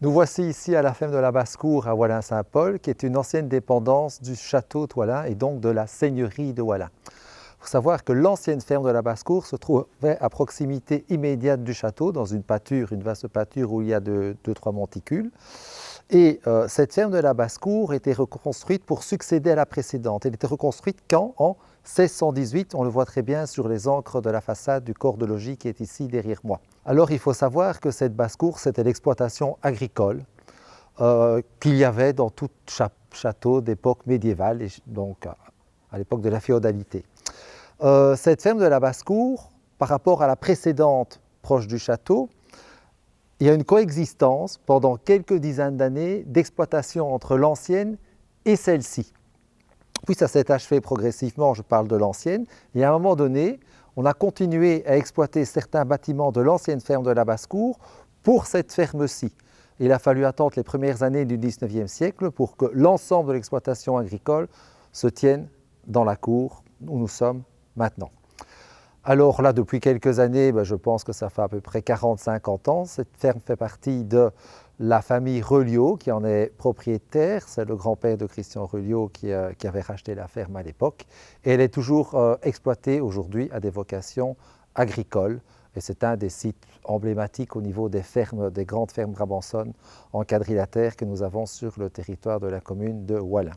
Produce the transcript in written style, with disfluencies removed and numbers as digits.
Nous voici ici à la ferme de la Basse-Cour à Wallin-Saint-Paul, qui est une ancienne dépendance du château de Wallin et donc de la seigneurie de Wallin. Il faut savoir que l'ancienne ferme de la Basse-Cour se trouvait à proximité immédiate du château, dans une pâture, une vaste pâture où il y a deux, trois monticules. Et cette ferme de la Basse-Cour était reconstruite pour succéder à la précédente. Elle était reconstruite quand? En 1618, on le voit très bien sur les encres de la façade du corps de logis qui est ici derrière moi. Alors il faut savoir que cette basse-cour, c'était l'exploitation agricole qu'il y avait dans tout château d'époque médiévale, et donc à l'époque de la féodalité. Cette ferme de la basse-cour, par rapport à la précédente proche du château, il y a une coexistence pendant quelques dizaines d'années d'exploitation entre l'ancienne et celle-ci. Puis ça s'est achevé progressivement, je parle de l'ancienne, et à un moment donné, on a continué à exploiter certains bâtiments de l'ancienne ferme de la Basse-Cour pour cette ferme-ci. Il a fallu attendre les premières années du 19e siècle pour que l'ensemble de l'exploitation agricole se tienne dans la cour où nous sommes maintenant. Alors là, depuis quelques années, je pense que ça fait à peu près 40-50 ans, cette ferme fait partie de la famille Reliot qui en est propriétaire. C'est le grand-père de Christian Reliot qui avait racheté la ferme à l'époque. Et elle est toujours exploitée aujourd'hui à des vocations agricoles. Et c'est un des sites emblématiques au niveau des fermes, des grandes fermes brabançonnes en quadrilatère que nous avons sur le territoire de la commune de Wallin.